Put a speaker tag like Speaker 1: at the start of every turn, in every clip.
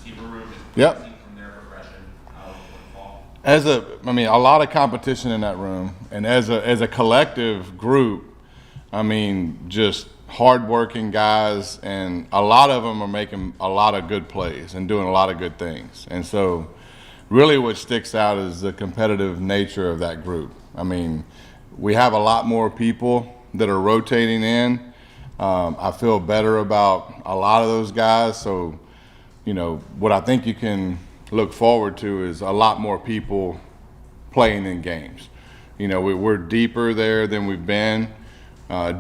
Speaker 1: receiver room.
Speaker 2: Yep.
Speaker 1: From their progression fall.
Speaker 2: A lot of competition in that room, and as a collective group, just hardworking guys, and a lot of them are making a lot of good plays and doing a lot of good things. And so, really, what sticks out is the competitive nature of that group. We have a lot more people that are rotating in. I feel better about a lot of those guys. So, what I think you can look forward to is a lot more people playing in games. We're deeper there than we've been,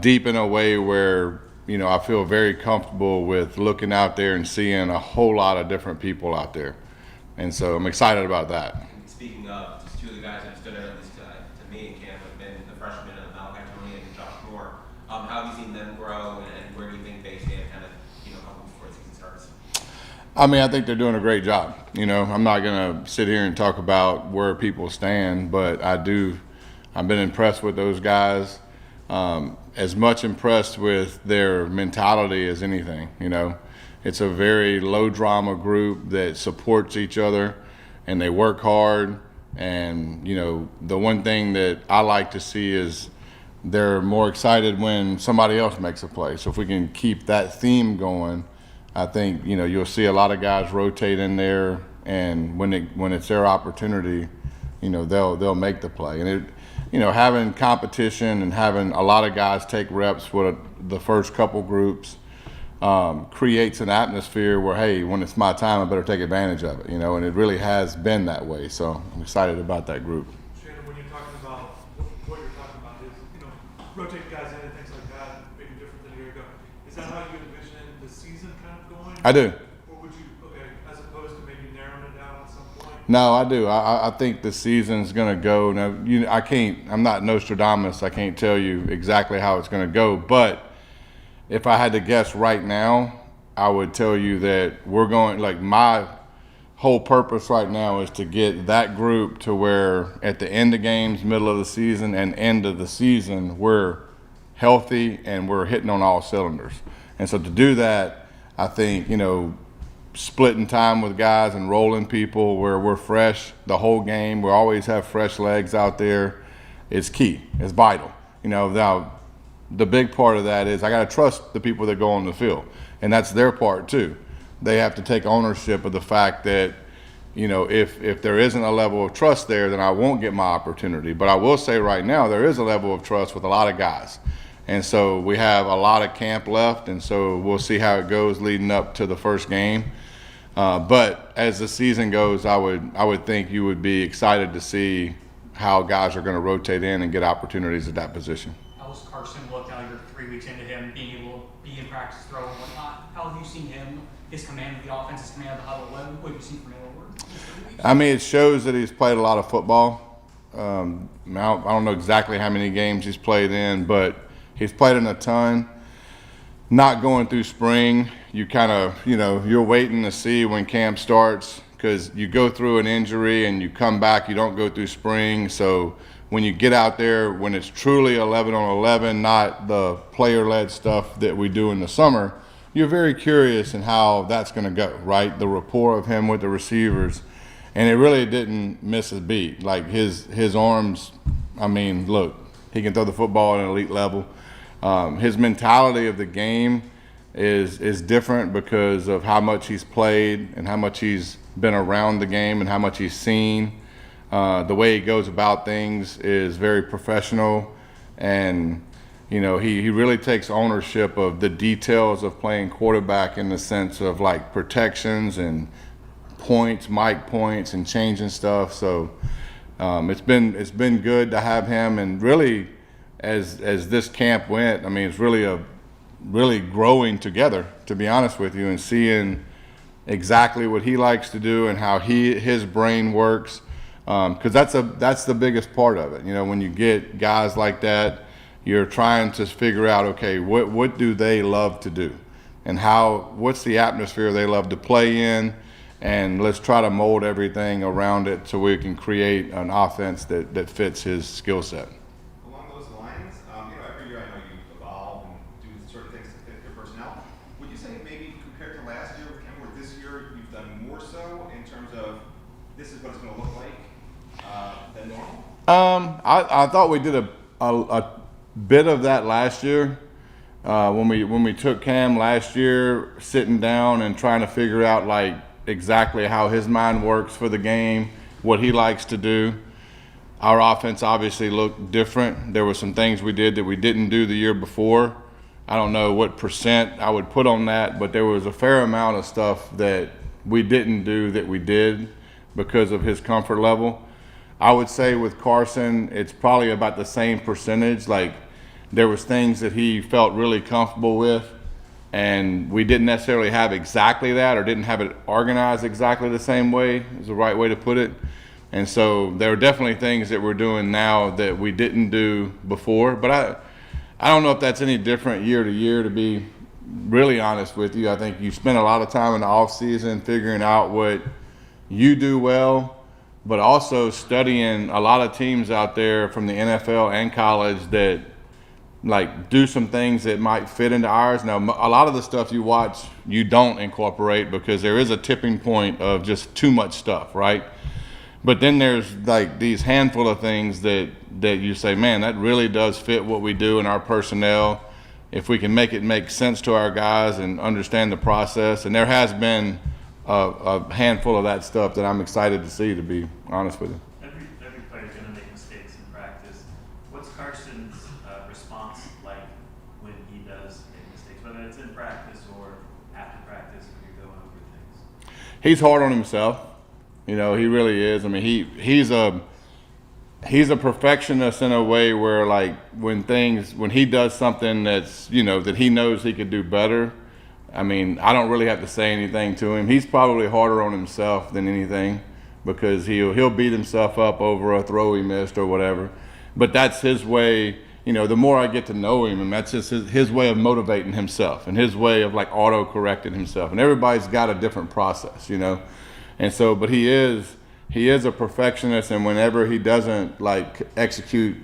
Speaker 2: deep in a way where, I feel very comfortable with looking out there and seeing a whole lot of different people out there. And so I'm excited about that.
Speaker 1: Speaking of, just two of the guys that stood out, at least to me in camp, have been the freshmen of Malachi Tony and Josh Moore. How have you seen them grow, and where do you think they stand kind of, couple before the season starts?
Speaker 2: I think they're doing a great job. I'm not going to sit here and talk about where people stand, but I've been impressed with those guys, as much impressed with their mentality as anything. It's a very low drama group that supports each other, and they work hard. And, the one thing that I like to see is they're more excited when somebody else makes a play. So if we can keep that theme going, I think, you'll see a lot of guys rotate in there, and when it's their opportunity, they'll make the play. And having competition and having a lot of guys take reps with the first couple groups creates an atmosphere where, hey, when it's my time, I better take advantage of it, and it really has been that way. So I'm excited about that group.
Speaker 3: Shannon, when you're talking about what you're talking about is, rotate guys in and things like that, maybe different than a year ago. Is that how you envision the season kind of going?
Speaker 2: I do.
Speaker 3: Or would you, as opposed to maybe narrowing it down at some point?
Speaker 2: No, I do. I think the season's going to go. Now, I'm not Nostradamus. I can't tell you exactly how it's going to go. But if I had to guess right now, I would tell you that we're going, my whole purpose right now is to get that group to where at the end of games, middle of the season, and end of the season, we're healthy and we're hitting on all cylinders. And so to do that, I think, splitting time with guys and rolling people where we're fresh the whole game, we always have fresh legs out there, is key. It's vital. Now the big part of that is I got to trust the people that go on the field, and that's their part too. They have to take ownership of the fact that, if there isn't a level of trust there, then I won't get my opportunity. But I will say right now, there is a level of trust with a lot of guys. And so we have a lot of camp left, and so we'll see how it goes leading up to the first game. But as the season goes, I would think you would be excited to see how guys are going to rotate in and get opportunities at that position.
Speaker 4: How's Carson look now you're 3 weeks into him being able to be in practice, throw and whatnot? How have you seen him, his command of the offense, his command of the huddle? What have you seen from him over?
Speaker 2: It shows that he's played a lot of football. I don't know exactly how many games he's played in, but he's played in a ton. Not going through spring, you kind of, you're waiting to see when camp starts, because you go through an injury and you come back, you don't go through spring. So when you get out there, when it's truly 11 on 11, not the player-led stuff that we do in the summer, you're very curious in how that's going to go, right? The rapport of him with the receivers. And it really didn't miss a beat. His arms, look, he can throw the football at an elite level. His mentality of the game is different because of how much he's played and how much he's been around the game and how much he's seen. The way he goes about things is very professional, and he really takes ownership of the details of playing quarterback in the sense of protections and points, mic points, and changing stuff. So it's been good to have him, and really as this camp went, it's really growing together, to be honest with you, and seeing exactly what he likes to do and how his brain works, because that's the biggest part of it. When you get guys like that, you're trying to figure out, okay, what do they love to do, and what's the atmosphere they love to play in, and let's try to mold everything around it so we can create an offense that fits his skill set.
Speaker 5: Along those lines, every year I know you evolve and do certain things to fit your personnel. Would you say maybe compared to last year with Kemba, where this year you've done more so in terms of this is what it's going to look like than normal?
Speaker 2: I thought we did a bit of that last year. When we took Cam last year, sitting down and trying to figure out like exactly how his mind works for the game, what he likes to do. Our offense obviously looked different. There were some things we did that we didn't do the year before. I don't know what percent I would put on that, but there was a fair amount of stuff that we didn't do that we did because of his comfort level. I would say with Carson, it's probably about the same percentage. Like there was things that he felt really comfortable with, and we didn't necessarily have exactly that, or didn't have it organized exactly the same way is the right way to put it. And so there are definitely things that we're doing now that we didn't do before. But I don't know if that's any different year to year, to be really honest with you. I think you spend a lot of time in the off season figuring out what you do well, but also studying a lot of teams out there from the NFL and college that like do some things that might fit into ours. Now, a lot of the stuff you watch, you don't incorporate because there is a tipping point of just too much stuff, right? But then there's like these handful of things that you say, man, that really does fit what we do in our personnel. If we can make it make sense to our guys and understand the process. And there has been a handful of that stuff that I'm excited to see, to be honest with you.
Speaker 6: Every player's going to make mistakes in practice. What's Carson's response like when he does make mistakes, whether it's in practice or after practice when you're going over things?
Speaker 2: He's hard on himself. You know, he really is. I mean, he's a perfectionist in a way where, like, when he does something that's, you know, that he knows he could do better, I mean, I don't really have to say anything to him. He's probably harder on himself than anything because he'll beat himself up over a throw he missed or whatever. But that's his way. You know, the more I get to know him, and that's just his way of motivating himself and his way of, like, auto-correcting himself. And everybody's got a different process, you know. And so, but he is a perfectionist, and whenever he doesn't like execute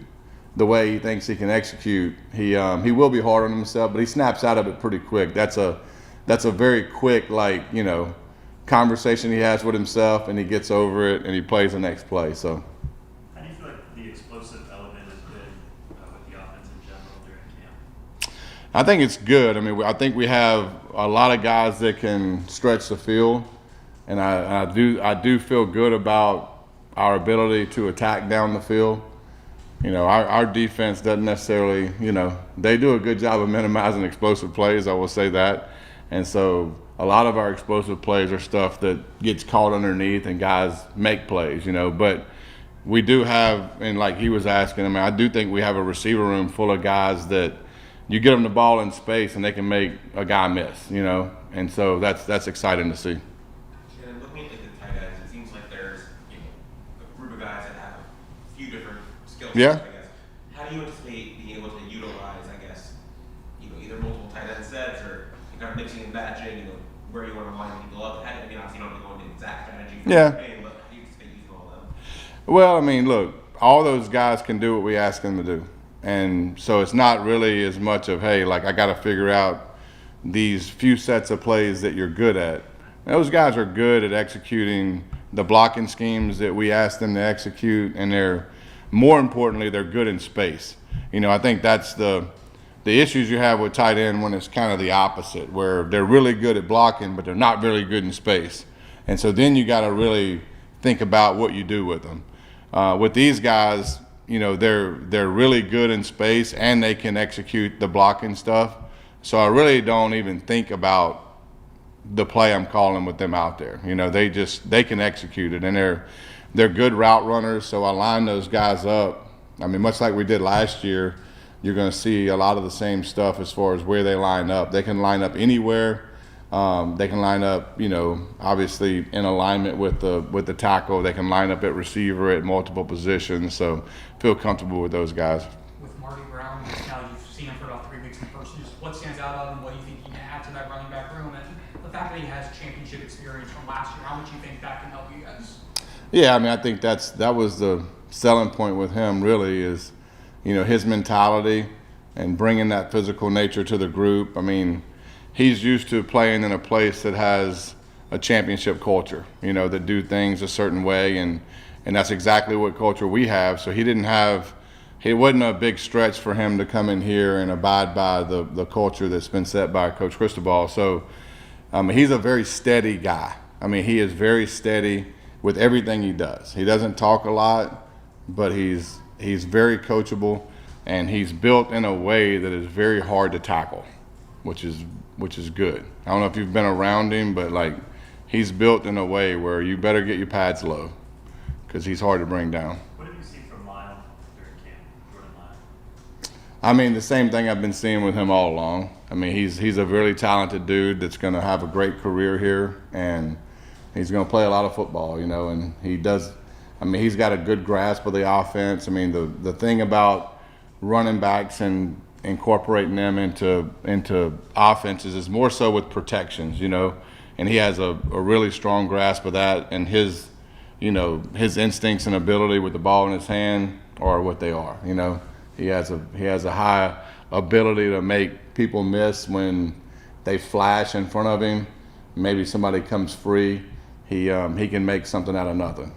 Speaker 2: the way he thinks he can execute, he will be hard on himself, but he snaps out of it pretty quick. That's a very quick, like, you know, conversation he has with himself, and he gets over it and he plays the next play. So
Speaker 6: How do you feel like the explosive element has been with the offense in general during camp?
Speaker 2: I think it's good. I mean, I think we have a lot of guys that can stretch the field. And I do feel good about our ability to attack down the field. You know, our defense doesn't necessarily, you know, they do a good job of minimizing explosive plays, I will say that. And so a lot of our explosive plays are stuff that gets caught underneath and guys make plays, you know. But we do have, and like he was asking, I mean, I do think we have a receiver room full of guys that you get them the ball in space and they can make a guy miss, you know. And so that's exciting to see.
Speaker 1: Looking at the tight ends, it seems like there's, you know, a group of guys that have a few different skill sets,
Speaker 2: Yeah.
Speaker 1: I guess. How do you anticipate being able to utilize, I guess, you know, either multiple tight end sets or kind of mixing and matching, you know, where you want to line people up? I mean, obviously you don't have to go into exact strategy for
Speaker 2: Yeah.
Speaker 1: the game, but how do you anticipate using all of them?
Speaker 2: Well, I mean, look, all those guys can do what we ask them to do. And so it's not really as much of, hey, like I got to figure out these few sets of plays that you're good at. Those guys are good at executing the blocking schemes that we ask them to execute, and more importantly, they're good in space. You know, I think that's the issues you have with tight end when it's kind of the opposite, where they're really good at blocking, but they're not really good in space. And so then you got to really think about what you do with them. With these guys, you know, they're really good in space and they can execute the blocking stuff. So I really don't even think about the play I'm calling with them out there. You know, they can execute it, and they're good route runners. So I line those guys up. I mean, much like we did last year, you're going to see a lot of the same stuff as far as where they line up. They can line up anywhere. They can line up, you know, obviously in alignment with the tackle. They can line up at receiver at multiple positions. So feel comfortable with those guys.
Speaker 4: With Marty Brown, now you've seen him for about 3 weeks in person. Just what stands out of him? What do you think he can add to that running back room? And the fact that he has championship experience from last year, how much do you think that can help you guys?
Speaker 2: Yeah, I mean, I think that was the selling point with him. Really, is, you know, his mentality and bringing that physical nature to the group. I mean, he's used to playing in a place that has a championship culture, that do things a certain way, and that's exactly what culture we have. So it wasn't a big stretch for him to come in here and abide by the culture that's been set by Coach Cristobal. So he's a very steady guy. He is very steady with everything he does. He doesn't talk a lot, but he's very coachable, and he's built in a way that is very hard to tackle, which is good. I don't know if you've been around him, but he's built in a way where you better get your pads low, because he's hard to bring down.
Speaker 6: What have you seen from Lyle during camp, Jordan Lyle?
Speaker 2: The same thing I've been seeing with him all along. He's a really talented dude that's going to have a great career here, and he's going to play a lot of football, and he does. He's got a good grasp of the offense. The thing about running backs and incorporating them into offenses is more so with protections, and he has a really strong grasp of that, and his instincts and ability with the ball in his hand are what they are. He has a high ability to make people miss when they flash in front of him. Maybe somebody comes free. He can make something out of nothing.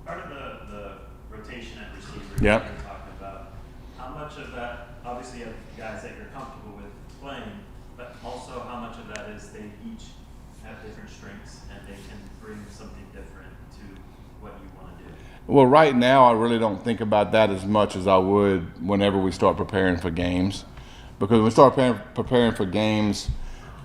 Speaker 6: Part of the rotation at receiver
Speaker 2: Yep.
Speaker 6: you're talking about, how much of that, obviously you have guys that you're comfortable with playing, but also how much of that is they each have different strengths and they can bring something different to what you want to do?
Speaker 2: Well, right now I really don't think about that as much as I would whenever we start preparing for games, because when we start preparing for games,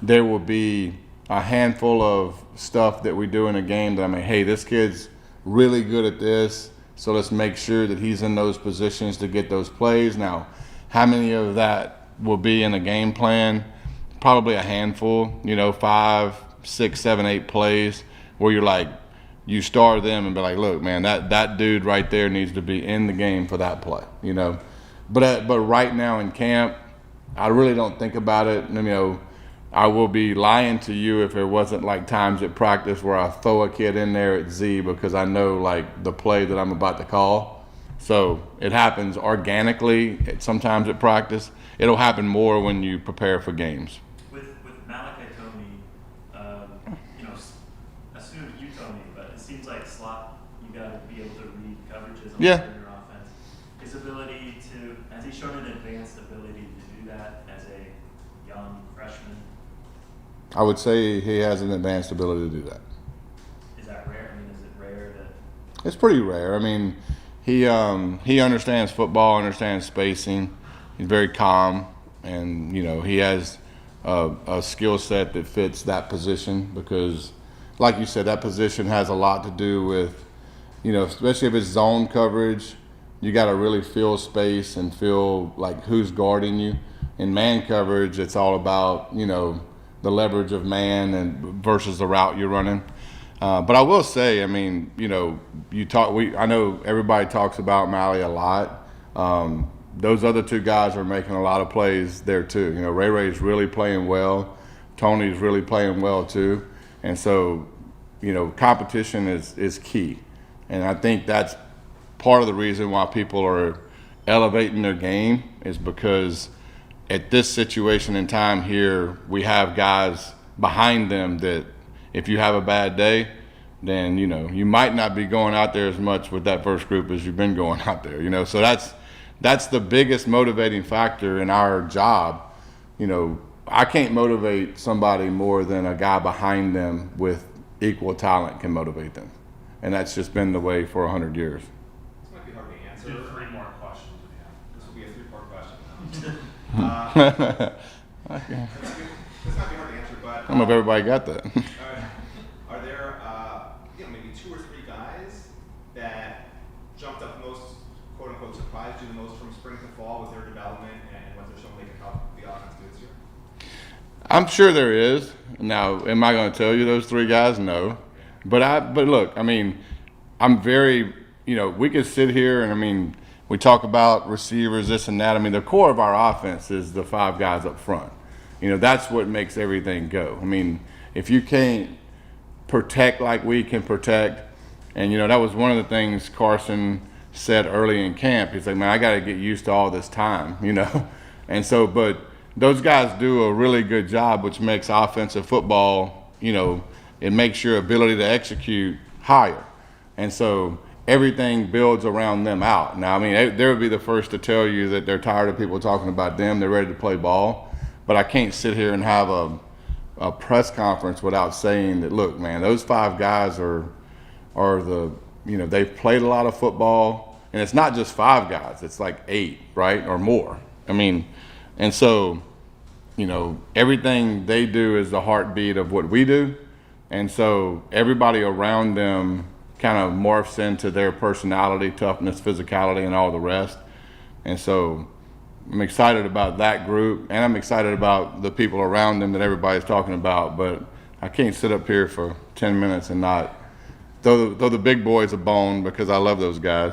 Speaker 2: there will be a handful of stuff that we do in a game that hey, this kid's really good at this, so let's make sure that he's in those positions to get those plays. Now, how many of that will be in a game plan? Probably a handful, 5, 6, 7, 8 plays where you star them and be like, look, man, that dude right there needs to be in the game for that play, But right now in camp, I really don't think about it. I will be lying to you if there wasn't times at practice where I throw a kid in there at Z because I know the play that I'm about to call. So it happens organically sometimes at practice. It'll happen more when you prepare for games.
Speaker 6: With Malachi Tony, assume you told me, but it seems like slot, you got to be able to read coverages on
Speaker 2: Yeah.
Speaker 6: your offense. His ability has he shown an advanced ability to do that as a young freshman?
Speaker 2: I would say he has an advanced ability to do that.
Speaker 6: Is that rare? Is it rare that?
Speaker 2: It's pretty rare. He understands football, understands spacing. He's very calm, and he has a skill set that fits that position because, like you said, that position has a lot to do with, especially if it's zone coverage, you got to really feel space and feel who's guarding you. In man coverage, it's all about the leverage of man and versus the route you're running. But I will say, I know everybody talks about Mally a lot. Those other two guys are making a lot of plays there too. Ray Ray's really playing well. Tony's really playing well too. And so, competition is key. And I think that's part of the reason why people are elevating their game is because at this situation in time here, we have guys behind them that if you have a bad day, then, you might not be going out there as much with that first group as you've been going out there, So that's the biggest motivating factor in our job. I can't motivate somebody more than a guy behind them with equal talent can motivate them. And that's just been the way for 100 years.
Speaker 5: This might be hard to answer.
Speaker 6: Do 3 more questions if you have.
Speaker 5: This will be a 3-part question.
Speaker 2: Okay.
Speaker 5: This might be hard to answer, but
Speaker 2: I don't know if everybody got that.
Speaker 5: are there maybe 2 or 3 guys that jumped up most, quote unquote, surprised you the most from spring to fall with their development and what they're showing they can help the offense do this year?
Speaker 2: I'm sure there is. Now, am I going to tell you those 3 guys? No. But look, I'm very, we could sit here and we talk about receivers, this and that. The core of our offense is the 5 guys up front. That's what makes everything go. If you can't protect like we can protect, and that was one of the things Carson said early in camp. He's like, man, I got to get used to all this time, And so, but those guys do a really good job, which makes offensive football, it makes your ability to execute higher. And so everything builds around them out. Now, I mean, they would be the first to tell you that they're tired of people talking about them. They're ready to play ball. But I can't sit here and have a press conference without saying that, look, man, those 5 guys are they've played a lot of football. And it's not just 5 guys. It's like 8, right, or more. I mean, and so, everything they do is the heartbeat of what we do. And so everybody around them kind of morphs into their personality, toughness, physicality, and all the rest. And so I'm excited about that group, and I'm excited about the people around them that everybody's talking about. But I can't sit up here for 10 minutes and not throw the big boys a bone, because I love those guys.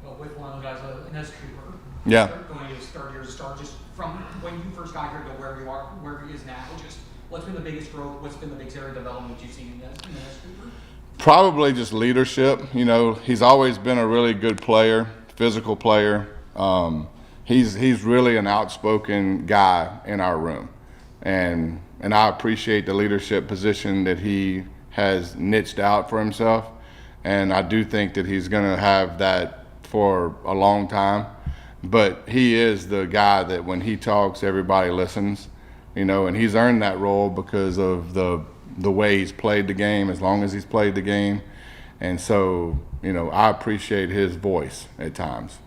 Speaker 4: Well, with one of the guys, Inez Cooper,
Speaker 2: Yeah.
Speaker 4: going to his 3rd year to start, just from when you first got here to where you are, where he is now, just what's been the biggest growth, what's been the biggest area of development you've seen in Inez Cooper?
Speaker 2: Probably just leadership. He's always been a really good player, physical player. He's really an outspoken guy in our room, and I appreciate the leadership position that he has niched out for himself, and I do think that he's going to have that for a long time. But he is the guy that when he talks, everybody listens, and he's earned that role because of the way he's played the game, as long as he's played the game. And so, I appreciate his voice at times.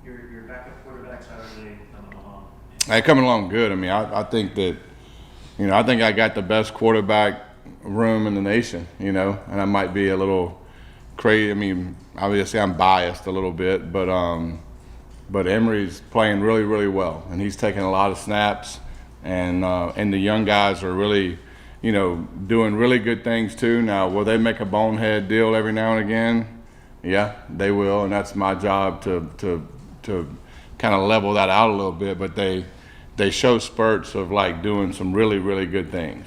Speaker 6: Your backup quarterbacks, how are they coming along?
Speaker 2: They're coming along good. I mean, I think that, I think I got the best quarterback room in the nation, and I might be a little crazy. I mean, obviously I'm biased a little bit, but Emory's playing really, really well, and he's taking a lot of snaps, and the young guys are really, doing really good things too. Now, will they make a bonehead deal every now and again? Yeah, they will, and that's my job to kind of level that out a little bit. But they show spurts of like doing some really, really good things,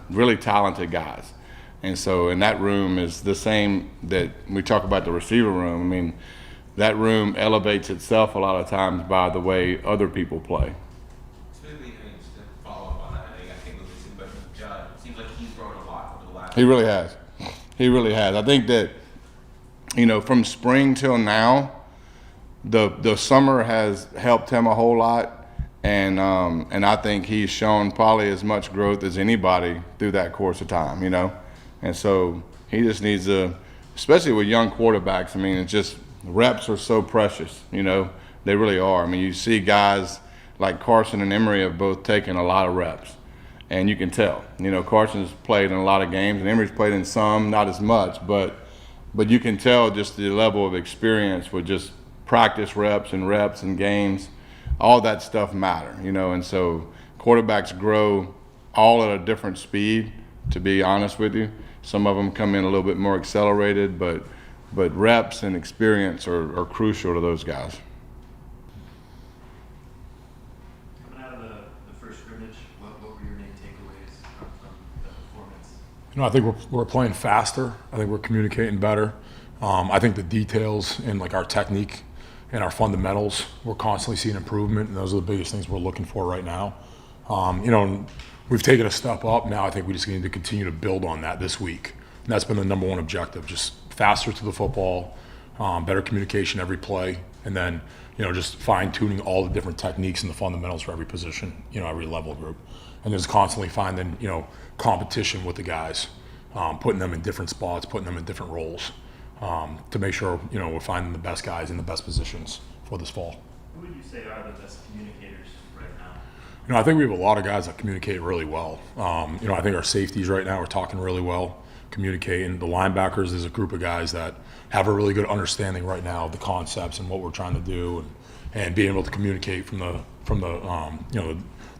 Speaker 2: really talented guys. And so, and that room is the same that we talk about the receiver room. I mean, that room elevates itself a lot of times by the way other people play.
Speaker 1: Just to follow up on that, I know you got to take a look at it, but Judd, it seems like he's grown a lot over the last.
Speaker 2: He really has. He really has. I think that, from spring till now, the summer has helped him a whole lot, and I think he's shown probably as much growth as anybody through that course of time, And so he just needs to, especially with young quarterbacks. I mean, it's just reps are so precious, They really are. I mean, you see guys like Carson and Emory have both taken a lot of reps, and you can tell. Carson's played in a lot of games, and Emory's played in some, not as much, but you can tell just the level of experience with just practice reps and games. All that stuff matter, And so quarterbacks grow all at a different speed, to be honest with you. Some of them come in a little bit more accelerated, but reps and experience are crucial to those guys.
Speaker 6: Coming out of the first scrimmage, what were your main takeaways from the performance?
Speaker 7: I think we're playing faster. I think we're communicating better. I think the details in like our technique and our fundamentals, we're constantly seeing improvement, and those are the biggest things we're looking for right now. We've taken a step up. Now I think we just need to continue to build on that this week. And that's been the number one objective, just faster to the football, better communication every play, and then, just fine-tuning all the different techniques and the fundamentals for every position, every level group. And just constantly finding, competition with the guys, putting them in different spots, putting them in different roles, to make sure, we're finding the best guys in the best positions for this fall.
Speaker 6: Who would you say are the best communicators right now?
Speaker 7: I think we have a lot of guys that communicate really well. I think our safeties right now are talking really well, communicating. The linebackers is a group of guys that have a really good understanding right now of the concepts and what we're trying to do, and being able to communicate from the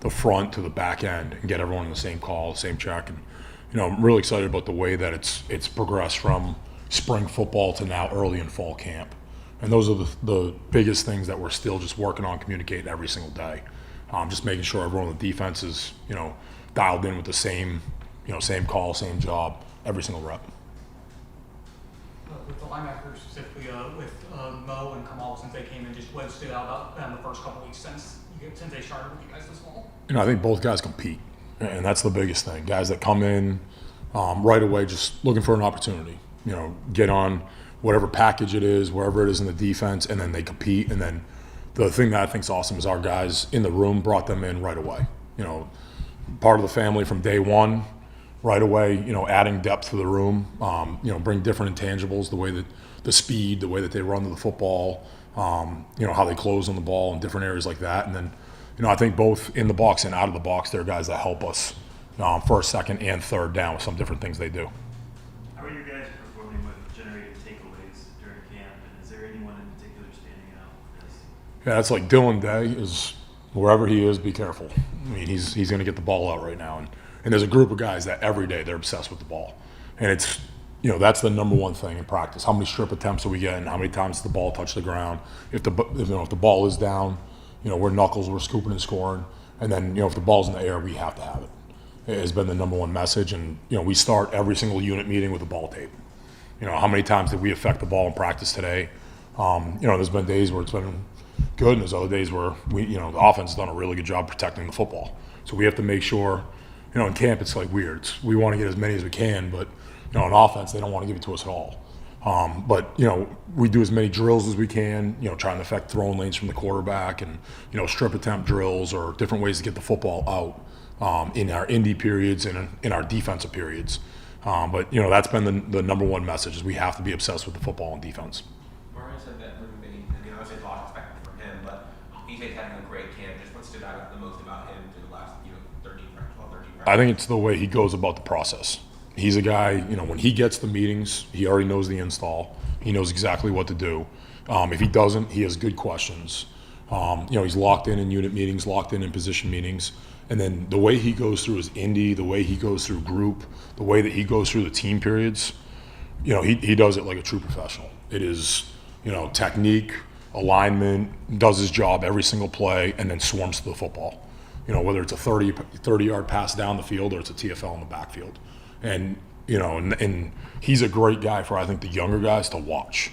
Speaker 7: front to the back end and get everyone in the same call, same check. And I'm really excited about the way that it's progressed from spring football to now early in fall camp. And those are the biggest things that we're still just working on communicating every single day. Just making sure everyone on the defense is, dialed in with the same call, same job, every single rep.
Speaker 4: With the linebackers specifically, with Mo and Kamal, since they came in, just what stood out about them the first couple weeks since you since they started with you guys this fall?
Speaker 7: I think both guys compete, and that's the biggest thing. Guys that come in right away just looking for an opportunity, get on whatever package it is, wherever it is in the defense, and then they compete. And then the thing that I think is awesome is our guys in the room brought them in right away. Part of the family from day one, right away, adding depth to the room, bring different intangibles, the way that the speed, the way that they run to the football, how they close on the ball in different areas like that. And then, I think both in the box and out of the box, there are guys that help us first, second, and third down with some different things they do.
Speaker 6: How are you guys performing with generating takeaways during camp, and is there anyone in particular standing out?
Speaker 7: Yeah, that's like Dylan Day is wherever he is, be careful. I mean, he's going to get the ball out right now. And there's a group of guys that every day they're obsessed with the ball. And it's, that's the number one thing in practice. How many strip attempts are we getting? How many times does the ball touch the ground? If the ball is down, we're knuckles, we're scooping and scoring. And then, if the ball's in the air, we have to have it. It has been the number one message. And, we start every single unit meeting with a ball tape. How many times did we affect the ball in practice today? There's been days where it's been good, and there's other days where the offense has done a really good job protecting the football. So we have to make sure, in camp it's like weird. We want to get as many as we can, but on offense they don't want to give it to us at all. But we do as many drills as we can, trying to affect throwing lanes from the quarterback, and strip attempt drills or different ways to get the football out in our indie periods and in our defensive periods. But that's been the number one message is we have to be obsessed with the football and defense.
Speaker 1: Mario said that moving, obviously a lot expected from him, but he's having a great camp. Just what stood out the most about him through the last 13 practices?
Speaker 7: I think it's the way he goes about the process. He's a guy, when he gets the meetings, he already knows the install. He knows exactly what to do. If he doesn't, he has good questions. He's locked in unit meetings, locked in position meetings. And then the way he goes through his indie, the way he goes through group, the way that he goes through the team periods, he does it like a true professional. It is, technique, alignment, does his job every single play, and then swarms to the football. Whether it's a 30-yard pass down the field or it's a TFL in the backfield. And, and he's a great guy for, I think, the younger guys to watch.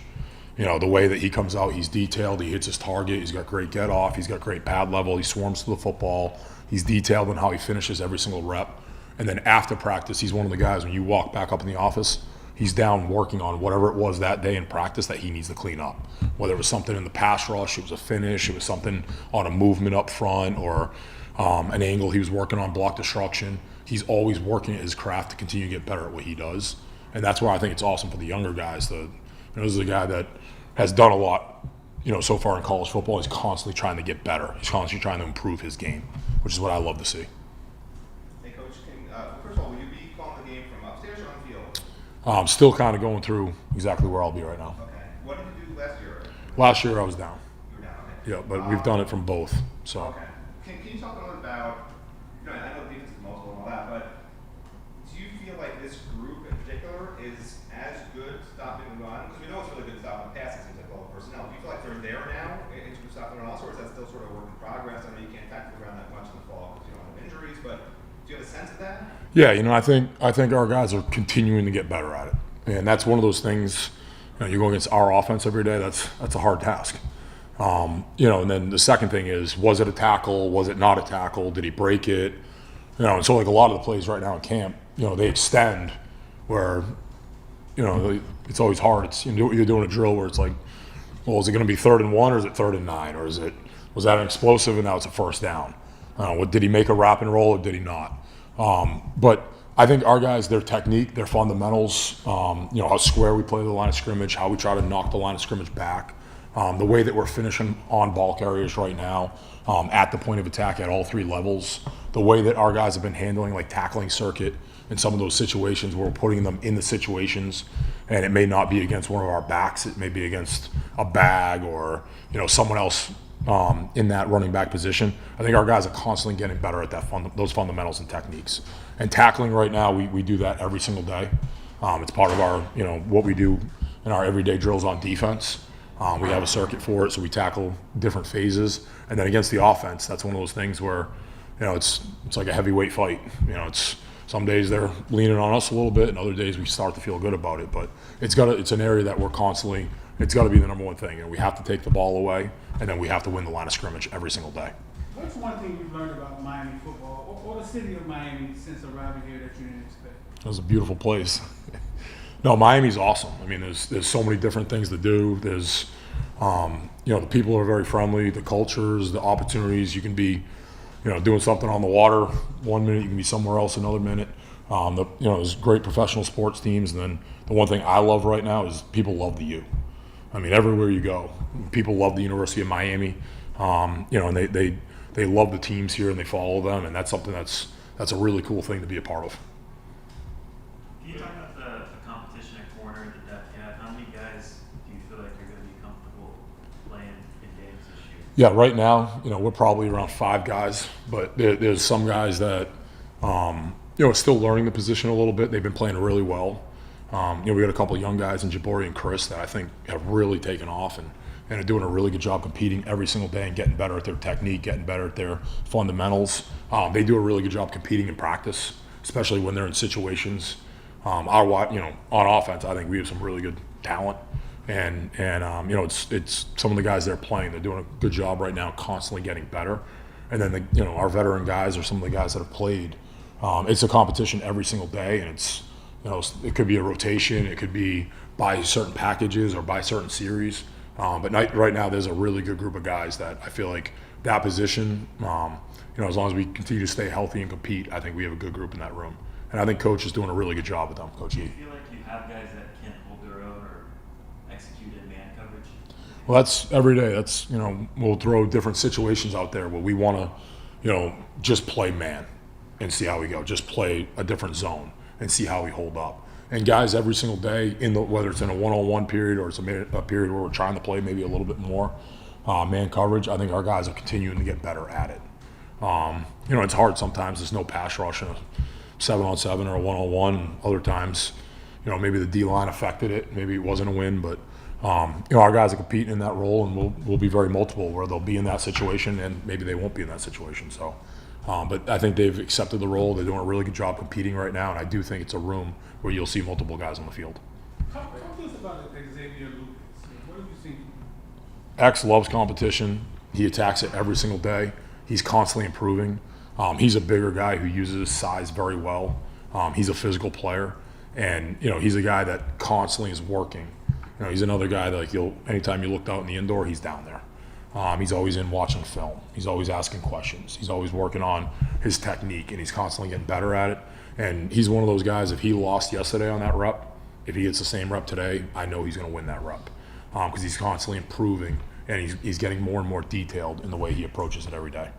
Speaker 7: The way that he comes out, he's detailed, he hits his target, he's got great get off, he's got great pad level, he swarms to the football, he's detailed in how he finishes every single rep. And then after practice, he's one of the guys, when you walk back up in the office, he's down working on whatever it was that day in practice that he needs to clean up. Whether it was something in the pass rush, it was a finish, it was something on a movement up front, or an angle he was working on, block destruction. He's always working at his craft to continue to get better at what he does. And that's why I think it's awesome for the younger guys. This is a guy that has done a lot, so far in college football. He's constantly trying to get better. He's constantly trying to improve his game, which is what I love to see.
Speaker 5: Hey, Coach, first of all, will you be calling the game from upstairs or on the field?
Speaker 7: I'm still kind of going through exactly where I'll be right now.
Speaker 5: Okay. What did you do last year?
Speaker 7: Last year I was down.
Speaker 5: You were down, okay.
Speaker 7: Yeah, but we've done it from both. So.
Speaker 5: Okay. Can you talk a little about, I know defense is multiple and all that, but do you feel like this group in particular is as good stopping the run? Because we know it's really good stopping the pass, it seems like all the personnel. Do you feel like they're there now in terms of stopping the run also, or is that still sort of a work in progress? I know you can't tackle the ground that much in the fall because you don't have injuries, but do you have a sense of that?
Speaker 7: Yeah, I think our guys are continuing to get better at it. And that's one of those things, you go against our offense every day, that's a hard task. And then the second thing is, was it a tackle? Was it not a tackle? Did he break it? And so like a lot of the plays right now in camp, they extend where, it's always hard. It's you're doing a drill where it's like, well, is it going to be 3rd and 1 or is it 3rd and 9? Or was that an explosive and now it's a first down? Did he make a wrap and roll or did he not? But I think our guys, their technique, their fundamentals, how square we play the line of scrimmage, how we try to knock the line of scrimmage back, the way that we're finishing on ball carriers right now, at the point of attack at all 3 levels, the way that our guys have been handling like tackling circuit in some of those situations where we're putting them in the situations, and it may not be against one of our backs, it may be against a bag or someone else in that running back position. I think our guys are constantly getting better at those fundamentals and techniques. And tackling right now, we do that every single day. It's part of our what we do in our everyday drills on defense. We have a circuit for it, so we tackle different phases. And then against the offense, that's one of those things where, it's like a heavyweight fight. It's some days they're leaning on us a little bit, and other days we start to feel good about it. But it's an area that we're constantly. It's got to be the number one thing. We have to take the ball away, and then we have to win the line of scrimmage every single day.
Speaker 8: What's one thing you've learned about Miami football or the city of Miami since arriving here that you didn't expect?
Speaker 7: It was a beautiful place. No, Miami's awesome. I mean, there's so many different things to do. There's, the people are very friendly, the cultures, the opportunities. You can be, doing something on the water 1 minute, you can be somewhere else another minute. There's great professional sports teams. And then the one thing I love right now is people love the U. I mean, everywhere you go, people love the University of Miami. And they love the teams here and they follow them. And that's something that's a really cool thing to be a part of.
Speaker 6: Can you talk about the competition at corner, the depth you have? How many guys do you feel like you're going to be comfortable playing in games this year?
Speaker 7: Yeah, right now, we're probably around 5 guys, but there's some guys that, are still learning the position a little bit. They've been playing really well. We got a couple of young guys in Jabori and Chris that I think have really taken off and are doing a really good job competing every single day and getting better at their technique, getting better at their fundamentals. They do a really good job competing in practice, especially when they're in situations. On offense, I think we have some really good talent, and it's some of the guys that are playing. They're doing a good job right now, constantly getting better. And then our veteran guys are some of the guys that have played. It's a competition every single day, and it's it could be a rotation, it could be by certain packages or by certain series. But right now, there's a really good group of guys that I feel like that position. As long as we continue to stay healthy and compete, I think we have a good group in that room. And I think Coach is doing a really good job with them, Coach E.
Speaker 6: Do you feel like you have guys that can hold their own or execute in man coverage?
Speaker 7: Well, that's every day. That's, we'll throw different situations out there where we want to, just play man and see how we go. Just play a different zone and see how we hold up. And guys, every single day, whether it's in a one-on-one period or it's a period where we're trying to play maybe a little bit more man coverage, I think our guys are continuing to get better at it. It's hard sometimes. There's no pass rush in a 7-on-7 or a 1-on-1. Other times, maybe the D-line affected it. Maybe it wasn't a win, but our guys are competing in that role, and we'll be very multiple where they'll be in that situation and maybe they won't be in that situation. So, but I think they've accepted the role. They're doing a really good job competing right now, and I do think it's a room where you'll see multiple guys on the field.
Speaker 8: Talk to us about Xavier Lucas. What have you seen?
Speaker 7: X loves competition. He attacks it every single day. He's constantly improving. He's a bigger guy who uses his size very well. He's a physical player, and he's a guy that constantly is working. He's another guy that anytime you looked out in the indoor, he's down there. He's always in watching film. He's always asking questions. He's always working on his technique, and he's constantly getting better at it. And he's one of those guys, if he lost yesterday on that rep, if he gets the same rep today, I know he's going to win that rep because he's constantly improving, and he's getting more and more detailed in the way he approaches it every day.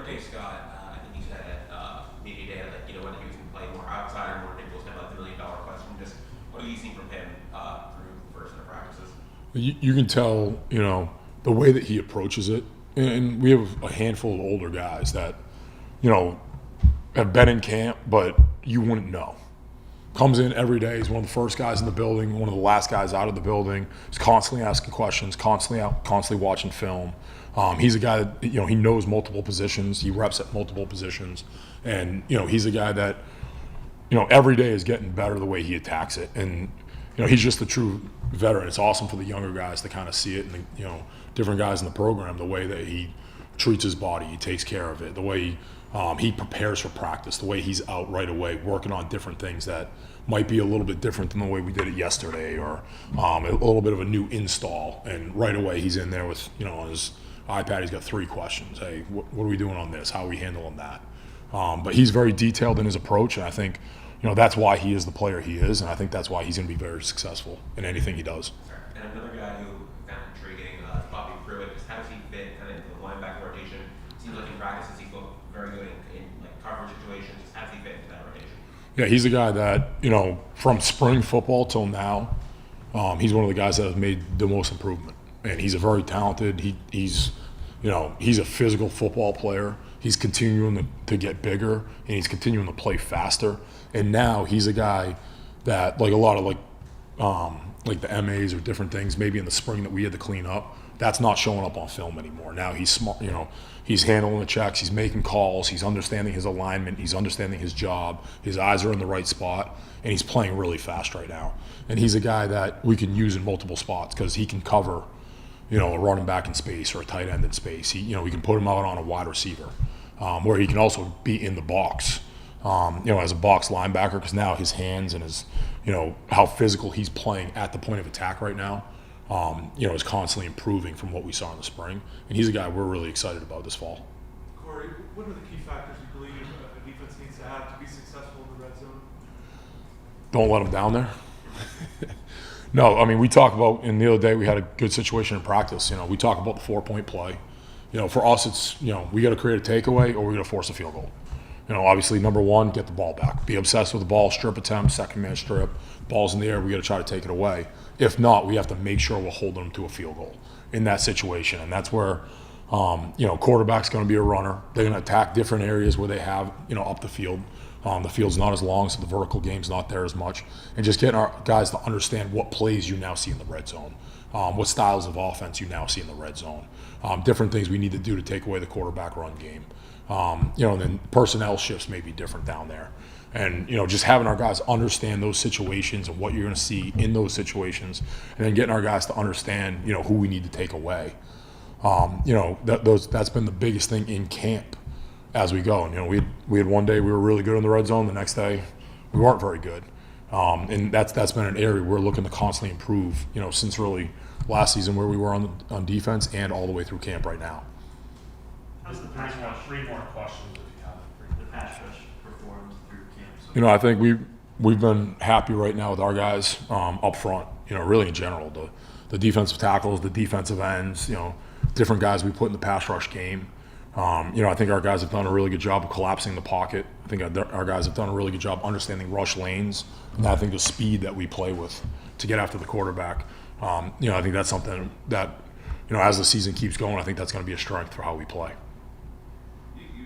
Speaker 1: Hey, Scott, I think you said at media day, whether he was going to play more outside or more nickel was kind of like the $1 million question. Just what do you see from him through the first practices?
Speaker 7: You can tell, the way that he approaches it, and we have a handful of older guys that, have been in camp, but you wouldn't know. Comes in every day. He's one of the first guys in the building, one of the last guys out of the building. He's constantly asking questions, constantly watching film. He's a guy that, he knows multiple positions. He reps at multiple positions. And, he's a guy that, every day is getting better the way he attacks it. And, he's just a true veteran. It's awesome for the younger guys to kind of see it and, different guys in the program, the way that he treats his body, he takes care of it, the way he prepares for practice, the way he's out right away working on different things that might be a little bit different than the way we did it yesterday, or a little bit of a new install. And right away he's in there with, on his iPad, he's got 3 questions. Hey, what are we doing on this? How are we handling that? But he's very detailed in his approach, and I think, that's why he is the player he is, and I think that's why he's going to be very successful in anything he does.
Speaker 1: And another guy who found intriguing is Bobby Pruitt. Just how does he fit kind of into the linebacker rotation? Seems like in practices he's looked very good in coverage situations. Just how does he fit into that rotation?
Speaker 7: Yeah, he's a guy that, from spring football till now, he's one of the guys that has made the most improvement. And he's a very talented, he's a physical football player. He's continuing to get bigger, and he's continuing to play faster. And now he's a guy that, like a lot of like the MAs or different things, maybe in the spring that we had to clean up, that's not showing up on film anymore. Now he's smart, he's handling the checks, he's making calls, he's understanding his alignment, he's understanding his job, his eyes are in the right spot, and he's playing really fast right now. And he's a guy that we can use in multiple spots because he can cover, a running back in space or a tight end in space. We can put him out on a wide receiver, where he can also be in the box, as a box linebacker, because now his hands and his, how physical he's playing at the point of attack right now, is constantly improving from what we saw in the spring. And he's a guy we're really excited about this fall.
Speaker 3: Corey, what are the key factors you believe a defense needs to have to be successful in the red zone?
Speaker 7: Don't let him down there. No, I mean, we talk about, and the other day we had a good situation in practice. We talk about the 4-point play. For us, it's, we got to create a takeaway or we got to force a field goal. Obviously, number one, get the ball back. Be obsessed with the ball, strip attempt, second man strip, ball's in the air, we got to try to take it away. If not, we have to make sure we're holding them to a field goal in that situation. And that's where, quarterback's going to be a runner. They're going to attack different areas where they have, up the field. The field's not as long, so the vertical game's not there as much. And just getting our guys to understand what plays you now see in the red zone, what styles of offense you now see in the red zone, different things we need to do to take away the quarterback run game. And then personnel shifts may be different down there. And, just having our guys understand those situations and what you're going to see in those situations, and then getting our guys to understand, who we need to take away. That's been the biggest thing in camp as we go. And, we had one day we were really good in the red zone. The next day we weren't very good. And that's been an area we're looking to constantly improve, since really last season where we were on defense and all the way through camp right now.
Speaker 6: How's the pass rush? Three more questions if you have. The pass rush performed through camp.
Speaker 7: I think we've been happy right now with our guys up front. Really in general, the defensive tackles, the defensive ends, different guys we put in the pass rush game. I think our guys have done a really good job of collapsing the pocket. I think our guys have done a really good job understanding rush lanes, and I think the speed that we play with to get after the quarterback. I think that's something that, as the season keeps going, I think that's going to be a strength for how we play.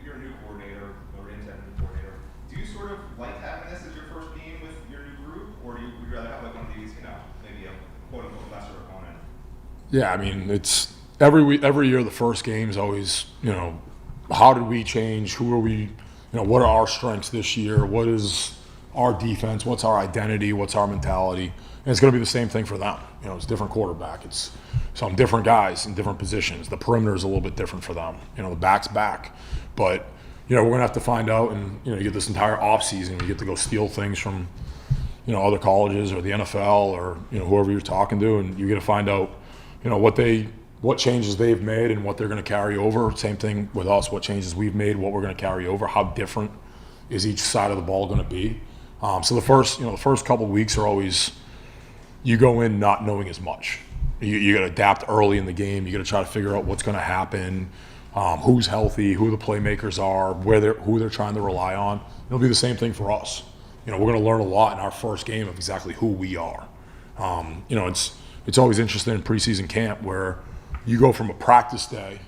Speaker 5: You're a new coordinator, or intended new coordinator. Do you sort of like having this as your first game with your new group, or would you rather have like one of these, maybe a quote-unquote lesser opponent?
Speaker 7: Yeah, I mean, it's every year the first game is always, how did we change? Who are we? What are our strengths this year? What is our defense? What's our identity? What's our mentality? And it's going to be the same thing for them. It's a different quarterback. It's some different guys in different positions. The perimeter is a little bit different for them. The back's back. But, we're going to have to find out, and, you get this entire offseason, you get to go steal things from, other colleges or the NFL or, whoever you're talking to, and you get to find out, what changes they've made and what they're going to carry over. Same thing with us, what changes we've made, what we're going to carry over, how different is each side of the ball going to be. So the first couple of weeks are always, you go in not knowing as much. You got to adapt early in the game. You got to try to figure out what's going to happen, who's healthy, who the playmakers are, who they're trying to rely on. It'll be the same thing for us. We're going to learn a lot in our first game of exactly who we are. It's always interesting in preseason camp where you go from a practice day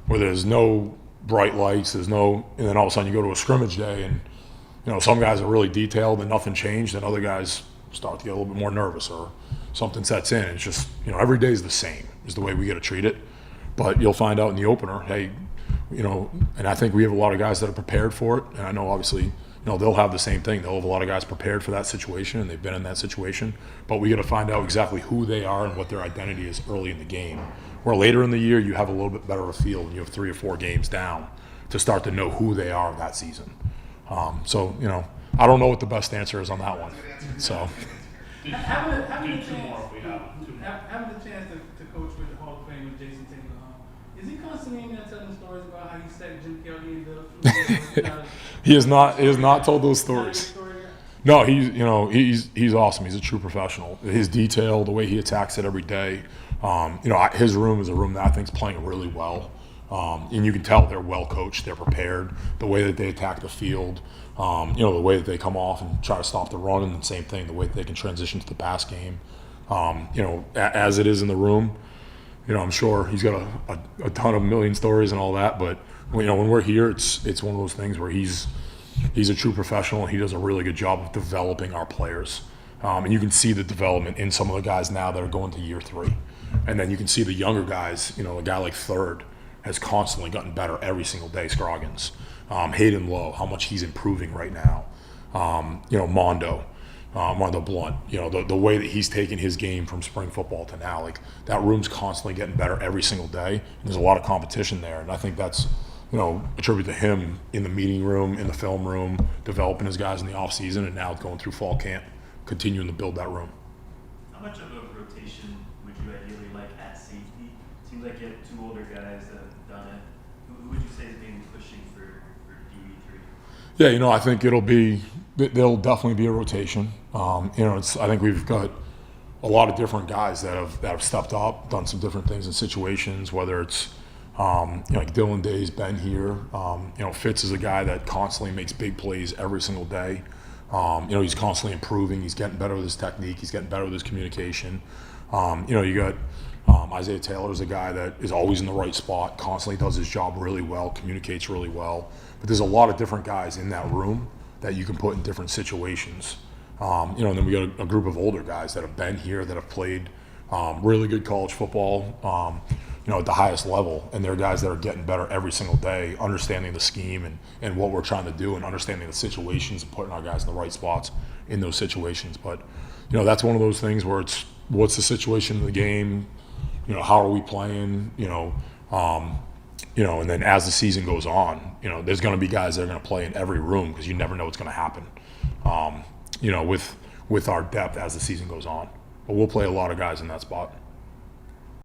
Speaker 7: where there's no bright lights, and then all of a sudden you go to a scrimmage day and, some guys are really detailed and nothing changed, and other guys start to get a little bit more nervous or something sets in. It's just, every day is the same is the way we got to treat it. But you'll find out in the opener, hey, and I think we have a lot of guys that are prepared for it. And I know obviously, they'll have the same thing. They'll have a lot of guys prepared for that situation, and they've been in that situation. But we got to find out exactly who they are and what their identity is early in the game. Where later in the year, you have a little bit better of a feel when you have 3 or 4 games down to start to know who they are that season. I don't know what the best answer is on that one. So,
Speaker 8: Having the
Speaker 6: Two
Speaker 8: chance,
Speaker 6: more. We have two more.
Speaker 8: having the chance to coach with the Hall of Fame with Jason Taylor, is he constantly in there telling stories about how he sacked Jim Kelly and the?
Speaker 7: he has not told those stories. No, he's awesome. He's a true professional. His detail, the way he attacks it every day. His room is a room that I think is playing really well. And you can tell they're well coached, they're prepared. The way that they attack the field, the way that they come off and try to stop the run, and the same thing, the way that they can transition to the pass game. As it is in the room, I'm sure he's got a ton of million stories and all that. But when we're here, it's one of those things where he's a true professional, and he does a really good job of developing our players. And you can see the development in some of the guys now that are going to year 3. And then you can see the younger guys, a guy like Third has constantly gotten better every single day, Scroggins. Hayden Lowe, how much he's improving right now. Mondo. Wendell Blunt. You know, the way that he's taken his game from spring football to now, like that room's constantly getting better every single day. And there's a lot of competition there, and I think that's, you know, attribute to him in the meeting room, in the film room, developing his guys in the off season, and now going through fall camp, continuing to build that room.
Speaker 6: How much of a rotation would you ideally like at safety? Seems like you have two older guys that have done it. Who would you say is maybe pushing for DB3?
Speaker 7: Yeah, you know, I think there'll definitely be a rotation. You know, I think we've got a lot of different guys that have stepped up, done some different things in situations, whether it's you know, like Dylan Day's been here. You know, Fitz is a guy that constantly makes big plays every single day. You know, he's constantly improving. He's getting better with his technique. He's getting better with his communication. You know, you got Isaiah Taylor is a guy that is always in the right spot, constantly does his job really well, communicates really well. But there's a lot of different guys in that room that you can put in different situations. You know, and then we got a group of older guys that have been here, that have played really good college football, you know, at the highest level. And they're guys that are getting better every single day, understanding the scheme and what we're trying to do, and understanding the situations and putting our guys in the right spots in those situations. But, you know, that's one of those things where it's, what's the situation in the game? You know, how are we playing? You know, and then as the season goes on, you know, there's going to be guys that are going to play in every room because you never know what's going to happen. You know, with our depth as the season goes on, but we'll play a lot of guys in that spot.